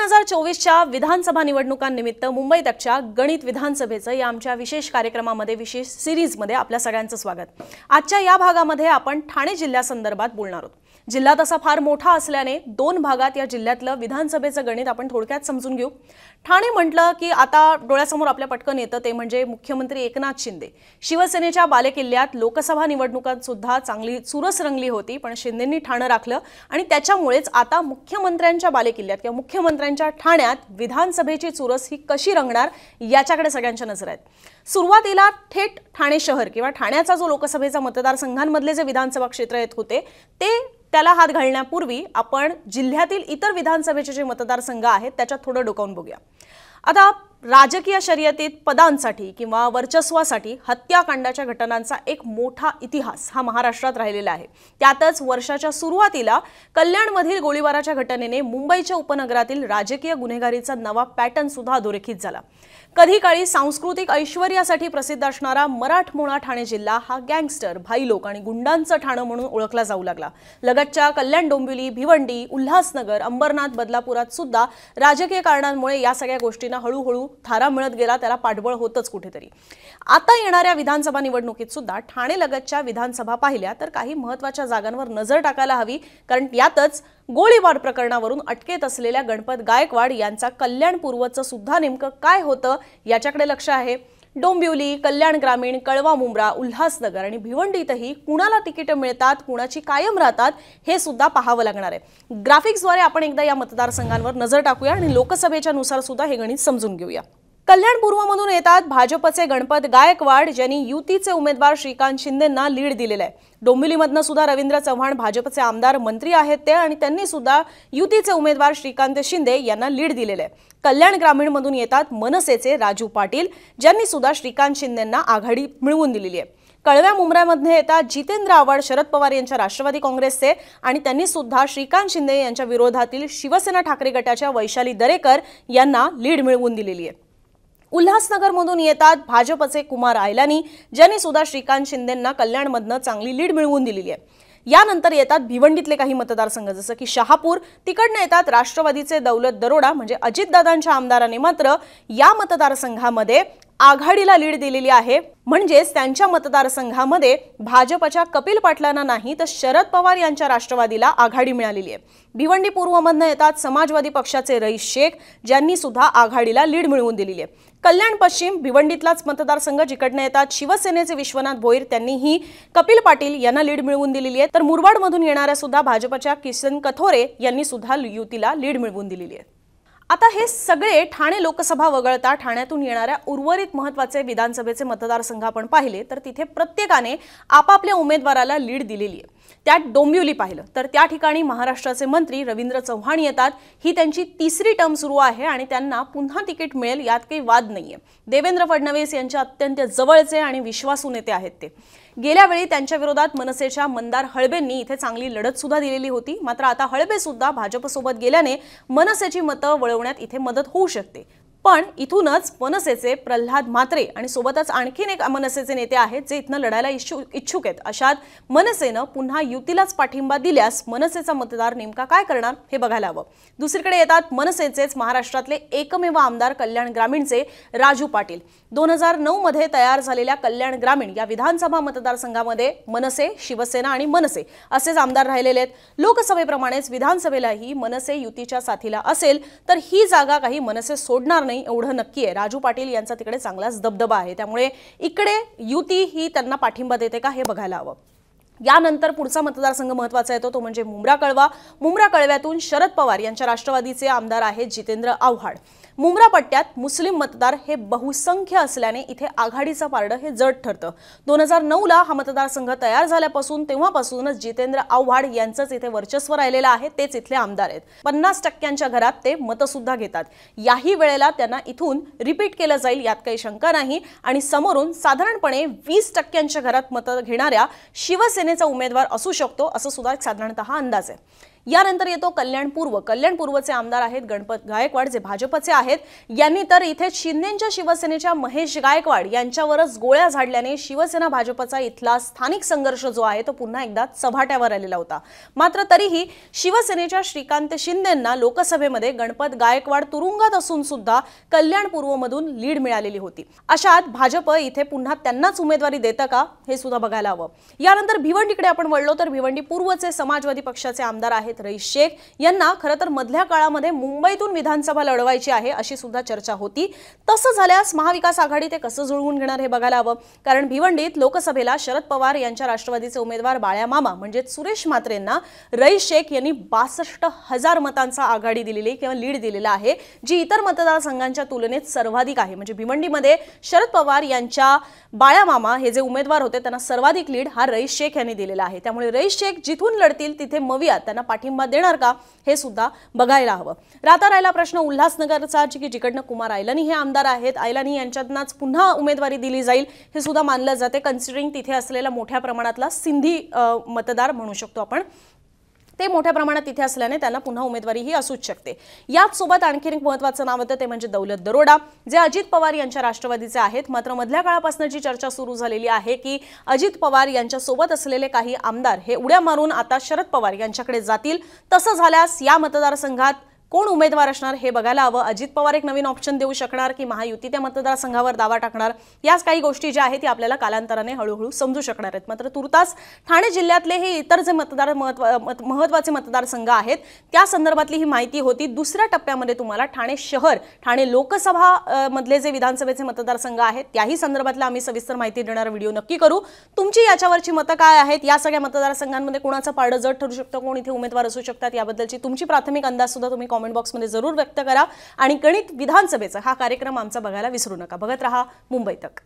2024च्या विधानसभा निवडणुकांनिमित्त मुंबई तकच्या गणित विधानसभेचं या आमच्या विशेष कार्यक्रमामध्ये विशेष सिरीजमध्ये आपल्या सगळ्यांचं स्वागत। आजच्या या भागामध्ये आपण ठाणे जिल्ह्यासंदर्भात बोलणार आहोत। जिल्हा तसा फार मोठा असल्याने दोन भागात या जिल्ह्यातलं विधानसभेचं गणित आपण थोडक्यात समजून घेऊ। ठाणे म्हटलं की आता डोळ्यासमोर आपल्या पटकन येतं ते म्हणजे मुख्यमंत्री एकनाथ शिंदे। शिवसेनेच्या बालेकिल्ल्यात लोकसभा निवडणुकात सुद्धा चांगली चुरस रंगली होती, पण शिंदेंनी ठाणे राखलं आणि त्याच्यामुळेच आता मुख्यमंत्र्यांच्या बालेकिल्ल्यात किंवा मुख्यमंत्र्यांच्या ठाण्यात विधानसभेची चुरस ही कशी रंगणार याच्याकडे सगळ्यांच्या नजर आहेत। सुरुवातीला थेट ठाणे शहर किंवा ठाण्याचा जो लोकसभेचा मतदारसंघांमधले जे विधानसभा क्षेत्र येत होते ते त्याला हात घालण्यापूर्वी आपण जिल्ह्यातील इतर विधानसभेचे जे मतदारसंघ आहेत त्याच्यात थोडं डोकावून बघूया। आता राजकीय शर्यतीत पदांसाठी किंवा वर्चस्वासाठी हत्याकांडाच्या घटनांचा एक मोठा इतिहास हा महाराष्ट्रात राहिलेला आहे। त्यातच वर्षाच्या सुरुवातीला कल्याणमधील गोळीबाराच्या घटनेने मुंबईच्या उपनगरातील राजकीय गुन्हेगारीचा नवा पॅटर्न सुद्धा अधोरेखित झाला। कधी काळी सांस्कृतिक ऐश्वर्यासाठी प्रसिद्ध असणारा मराठमोळा ठाणे जिल्हा हा गँगस्टर, भाईलोक आणि गुंडांचं ठाणं म्हणून ओळखला जाऊ लागला। लगतच्या कल्याण, डोंबिवली, भिवंडी, उल्हासनगर, अंबरनाथ, बदलापुरात सुद्धा राजकीय कारणांमुळे या सगळ्या गोष्टींना हळूहळू थारा मिळत गेला, त्याला पाठबळ होतच कुठेतरी। आता येणाऱ्या विधानसभा निवडणुकीत सुद्धा ठाणे लगतच्या विधानसभा पाहिल्या तर काही महत्त्वाच्या जागांवर नजर टाकायला हवी, कारण यातच गोळीबार प्रकरणावरून अटकेत असलेल्या गणपत गायकवाड यांचा कल्याण पूर्वचं सुद्धा नेमकं काय होतं याच्याकडे लक्ष आहे। डोंबिवली, कल्याण ग्रामीण, कळवा मुंब्रा, उल्हासनगर आणि भिवंडीतही कुणाला तिकीट मिळतात, कुणाची कायम राहतात हे सुद्धा पाहावं लागणार आहे। ग्राफिक्सद्वारे आपण एकदा या मतदारसंघांवर नजर टाकूया आणि लोकसभेच्या नुसार सुद्धा हे गणित समजून घेऊया। कल्याण पूर्वमधून येतात भाजपचे गणपत गायकवाड, ज्यांनी युतीचे उमेदवार श्रीकांत शिंदेंना लीड दिलेला आहे। डोंबिवलीमधनं सुद्धा रवींद्र चव्हाण भाजपचे आमदार मंत्री आहेत ते, आणि त्यांनी सुद्धा युतीचे उमेदवार श्रीकांत शिंदे यांना लीड दिलेले आहे। कल्याण ग्रामीणमधून येतात मनसेचे राजू पाटील, ज्यांनी सुद्धा श्रीकांत शिंदेंना आघाडी मिळवून दिलेली आहे। कळव्या मुंब्र्यामध्ये येतात जितेंद्र आव्हाड, शरद पवार यांच्या राष्ट्रवादी काँग्रेसचे, आणि त्यांनी सुद्धा श्रीकांत शिंदे यांच्या विरोधातील शिवसेना ठाकरे गटाच्या वैशाली दरेकर यांना लीड मिळवून दिलेली आहे। उल्हासनगरमधून येतात भाजपचे कुमार आयलानी, ज्यांनी सुद्धा श्रीकांत शिंदेंना कल्याणमधनं चांगली लीड मिळवून दिलेली आहे। यानंतर येतात भिवंडीतले काही मतदारसंघ जसं की शहापूर, तिकडनं येतात राष्ट्रवादीचे दौलत दरोडा म्हणजे अजितदादांच्या आमदारांनी मात्र या मतदारसंघामध्ये आघाडीला लीड दिलेली आहे। म्हणजेच त्यांच्या मतदारसंघामध्ये भाजपच्या कपिल पाटलांना नाही तर शरद पवार यांच्या राष्ट्रवादीला आघाडी मिळालेली आहे। भिवंडी पूर्वमधनं येतात समाजवादी पक्षाचे रईस शेख, ज्यांनी सुद्धा आघाडीला लीड मिळवून दिलेली आहे। कल्याण पश्चिम भिवंडीतलाच मतदारसंघ जिकडनं येतात शिवसेनेचे विश्वनाथ भोईर, त्यांनीही कपिल पाटील यांना लीड मिळवून दिलेली आहे। तर मुरबाडमधून येणाऱ्या सुद्धा भाजपच्या किसन कथोरे यांनी सुद्धा युतीला लीड मिळवून दिलेली आहे। आता हे सगळे ठाणे लोकसभा वगळता ठाण्यातून येणाऱ्या उर्वरित महत्त्वाचे विधानसभेचे मतदारसंघ आपण पाहिले तर तिथे प्रत्येकाने आपापल्या उमेदवाराला लीड दिलेली आहे। त्यात डोंबिवली पाहिलं तर त्या ठिकाणी महाराष्ट्राचे मंत्री रवींद्र चव्हाण येतात। ही त्यांची तिसरी टर्म सुरू आहे आणि त्यांना पुन्हा तिकीट मिळेल यात काही वाद नाहीये। देवेंद्र फडणवीस यांच्या अत्यंत जवळचे आणि विश्वासू नेते आहेत ते। गेल्या वेळी त्यांच्या विरोधात मनसेच्या मंदार हळबेंनी इथे चांगली लढत सुद्धा दिलेली होती, मात्र आता हळबे सुद्धा भाजपसोबत गेल्याने मनसेची मतं वळवण्यात इथे मदत होऊ शकते। पण इथूनच मनसेचे प्रल्हाद म्हात्रे आणि सोबतच आणखीन एक मनसेचे नेते आहेत जे इथनं लढायला इच्छुक आहेत। अशात मनसेनं पुन्हा युतीलाच पाठिंबा दिल्यास मनसेचा मतदार नेमका काय करणार हे बघायला हवं। दुसरीकडे येतात मनसेचेच महाराष्ट्रातले एकमेव आमदार कल्याण ग्रामीणचे राजू पाटील। 2009 मध्ये तयार झालेल्या कल्याण ग्रामीण या विधानसभा मतदारसंघामध्ये मनसे, शिवसेना आणि मनसे असेच आमदार राहिलेले आहेत। लोकसभेप्रमाणेच विधानसभेलाही मनसे युतीच्या साथीला असेल तर ही जागा काही मनसे सोडणार नाही एवढं नक्की आहे। राजू पाटील यांचा तिकडे चांगलाच दबदबा आहे, त्यामुळे इकडे युती ही त्यांना पाठिंबा देते का हे बघायला हवं। यानंतर पुढचा मतदारसंघ महत्त्वाचा येतो तो म्हणजे मुंब्रा कळवा। मुंब्रा कळव्यातून शरद पवार यांच्या राष्ट्रवादीचे आमदार आहेत जितेंद्र आव्हाड। मुंब्रा पट्ट्यात मुस्लिम मतदार हे बहुसंख्य असल्याने इथे आघाडीचं पारडं हे जड ठरतं। 2009ला हा मतदारसंघ तयार झाल्यापासून तेव्हापासूनच जितेंद्र आव्हाड यांचंच इथे वर्चस्व राहिलेलं आहे, तेच इथले आमदार आहेत। 50% घरात ते मतं सुद्धा घेतात। याही वेळेला त्यांना इथून रिपीट केलं जाईल यात काही शंका नाही, आणि समोरून साधारणपणे 20% घरात मतं घेणाऱ्या शिवसेनेचा उमेदवार असू शकतो असं सुद्धा साधारणतः अंदाज आहे। यानंतर येतो कल्याण पूर्व. कल्याण पूर्वचे आमदार आहेत गणपत गायकवाड, जे भाजपचे आहेत. यांनी तर इथे शिंदेच्या शिवसेनेच्या महेश गायकवाड यांच्यावरच गोळ्या झाडल्याने शिवसेना भाजपचा इथला स्थानिक संघर्ष जो आहे तो पुन्हा एकदा चव्हाट्यावर आलेला होता. मात्र तरीही शिवसेनेच्या श्रीकांत शिंदेंना लोकसभेमध्ये गणपत गायकवाड तुरुंगात असून सुद्धा कल्याण पूर्वमधून लीड मिळालेली होती. अशात भाजप इथे पुन्हा त्यांनाच उमेदवारी देतं का हे सुद्धा बघायला हवं. यानंतर भिवंडीकडे आपण वळलो तर भिवंडी पूर्वचे समाजवादी पक्षाचे आमदार आहेत रईस शेख. यांना खरं तर मधल्या काळामध्ये मुंबईतून विधानसभा लढवायची आहे अशी सुद्धा चर्चा होती. तसं झाल्यास महाविकास आघाडी ते कसं जुळवून घेणार हे बघायला हवं. कारण भिवंडीत लोकसभेला शरद पवार यांच्या राष्ट्रवादीचे उमेदवार बाळ्या मामा म्हणजे सुरेश म्हात्रेंना रईस शेख यांनी 62,000 मतांचा आघाडी दिलेली किंवा लीड दिलेला आहे, जी इतर मतदारसंघांच्या तुलनेत सर्वाधिक आहे. म्हणजे भिवंडीमध्ये शरद पवार यांच्या बाळ्या मामा हे जे उमेदवार होते त्यांना सर्वाधिक लीड हा रईस शेख यांनी दिलेला आहे. त्यामुळे रईस शेख जिथून लढतील तिथे मविया त्यांना पाठिंबा देणार का हे सुद्धा बघायला हवं. राहिला प्रश्न उल्हासनगरचा, की जिकडनं कुमार आयलानी हे आमदार आहेत. आयलानी यांच्यातनंच पुन्हा उमेदवारी दिली जाईल हे सुद्धा मानलं जाते, कन्सिडरिंग तिथे असलेला मोठ्या प्रमाणातला सिंधी मतदार म्हणू शकतो आपण. ते मोठ्या प्रमाणात तिथे असल्याने त्यांना पुन्हा उमेदवारी ही असूच शकते. याच सोबत आणखी एक महत्त्वाचं नाव होतं ते म्हणजे दौलत दरोडा, जे अजित पवार यांच्या राष्ट्रवादीचे आहेत. मात्र मधल्या काळापासून जी चर्चा सुरू झालेली आहे की अजित पवार यांच्या सोबत असलेले काही आमदार हे उड्या मारून आता शरद पवार यांच्याकडे जातील. तसं झाल्यास या मतदारसंघात कोण उमेदवार असणार हे बघायला हवं. अजित पवार एक नवीन ऑप्शन देऊ शकणार की महायुती त्या मतदारसंघावर दावा टाकणार, याच काही गोष्टी ज्या आहेत ती आपल्याला कालांतराने हळूहळू समजू शकणार आहेत. मात्र तुर्तास ठाणे जिल्ह्यातले हे इतर जे महत्त्वाचे मतदारसंघ आहेत त्या संदर्भातली ही माहिती होती. दुसऱ्या टप्प्यामध्ये तुम्हाला ठाणे शहर, ठाणे लोकसभा मधले जे विधानसभेचे मतदारसंघ आहेत त्याही संदर्भातला आम्ही सविस्तर माहिती देणारा व्हिडिओ नक्की करू. तुमची याच्यावरची मतं काय आहेत, या सगळ्या मतदारसंघांमध्ये कोणाचं पारडं जड ठरू शकतं, कोण इथे उमेदवार असू शकतात, याबद्दलची तुमची प्राथमिक अंदाज सुद्धा तुम्ही कमेंट बॉक्समध्ये जरूर व्यक्त करा. आणि गणित विधानसभेचा हा कार्यक्रम आमचा बघायला विसरू नका. बघत रहा मुंबई तक.